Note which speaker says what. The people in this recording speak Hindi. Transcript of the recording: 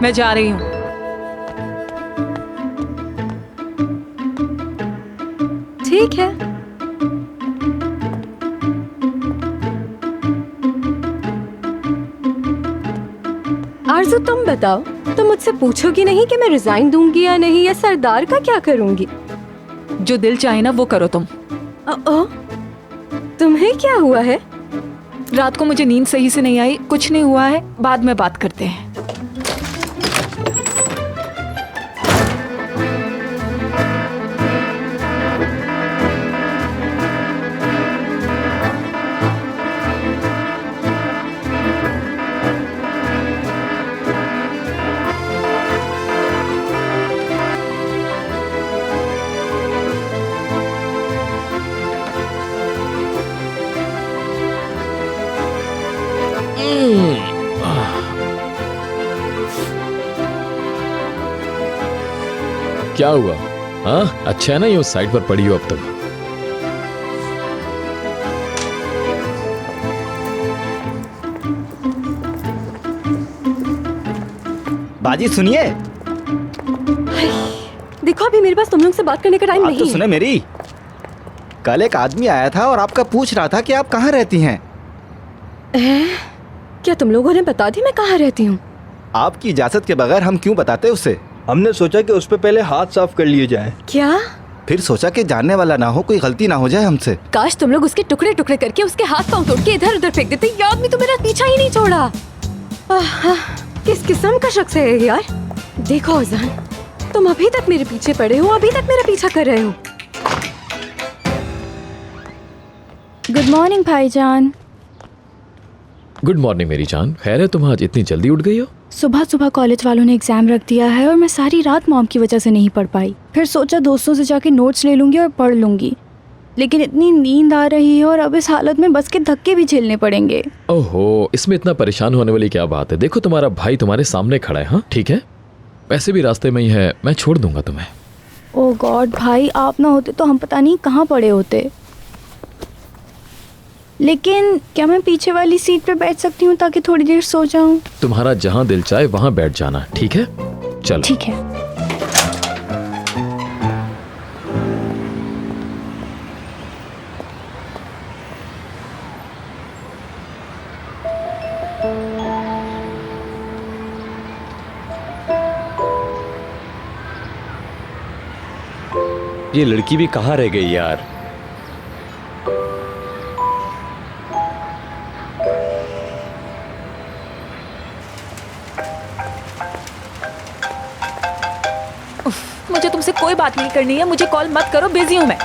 Speaker 1: मैं जा रही हूँ।
Speaker 2: ठीक है। आरज़ू तुम बताओ, तुम मुझसे पूछोगी नहीं कि मैं रिजाइन दूंगी या नहीं, या सरदार का क्या करूंगी?
Speaker 1: जो दिल चाहे ना वो करो तुम।
Speaker 2: तुम्हें क्या हुआ है?
Speaker 1: रात को मुझे नींद सही से नहीं आई। कुछ नहीं हुआ है, बाद में बात करते हैं।
Speaker 3: क्या हुआ? हाँ, अच्छा है ना ये उस साइड पर पड़ी हो अब तक।
Speaker 4: बाजी सुनिए।
Speaker 2: देखो अभी मेरे पास तुम लोग से बात करने का टाइम नहीं
Speaker 4: तो
Speaker 2: है।
Speaker 4: सुने मेरी। कल एक आदमी आया था और आपका पूछ रहा था कि आप कहाँ रहती हैं।
Speaker 2: क्या तुम लोगों ने बता दी मैं कहाँ रहती हूँ?
Speaker 4: आपकी इजाजत के बगैर हम क्यों बताते उसे?
Speaker 5: हमने सोचा कि उस पे पहले हाथ साफ कर लिए जाए।
Speaker 2: क्या?
Speaker 4: फिर सोचा कि जानने वाला ना हो, कोई गलती ना हो जाए हमसे।
Speaker 2: काश तुम लोग उसके टुकड़े टुकड़े करके उसके हाथ पांव तोड़ के इधर उधर फेंक देते। ये आदमी तो मेरा पीछा ही नहीं छोड़ा। किस किस्म का शख्स है ये यार? देखो अजान, तुम अभी तक मेरे पीछे पड़े हो, अभी तक मेरा पीछा कर रहे हो।
Speaker 6: गुड मॉर्निंग भाईजान।
Speaker 3: गुड मॉर्निंग मेरी जान। खैर है, तुम आज इतनी जल्दी उठ गई हो?
Speaker 6: सुबह सुबह कॉलेज वालों ने एग्जाम रख दिया है और मैं सारी रात मॉम की वजह से नहीं पढ़ पाई। फिर सोचा दोस्तों से जाके नोट्स ले लूंगी और पढ़ लूंगी, लेकिन इतनी नींद आ रही है और अब इस हालत में बस के धक्के भी झेलने पड़ेंगे।
Speaker 3: ओहो, इसमें इतना परेशान होने वाली क्या बात है? देखो तुम्हारा भाई तुम्हारे सामने खड़ा है। हाँ ठीक है, वैसे भी रास्ते में ही है, मैं छोड़ दूंगा तुम्हें।
Speaker 6: ओह गॉड भाई, आप ना होते तो हम पता नहीं कहाँ पड़े होते। लेकिन क्या मैं पीछे वाली सीट पे बैठ सकती हूँ ताकि थोड़ी देर सो जाऊँ?
Speaker 3: तुम्हारा जहाँ दिल चाहे वहाँ बैठ जाना, ठीक है? चलो।
Speaker 6: ठीक है।
Speaker 5: ये लड़की भी कहाँ रह गई यार?
Speaker 1: मुझे तुमसे कोई बात नहीं करनी है। मुझे कॉल मत करो, बिजी हूँ मैं।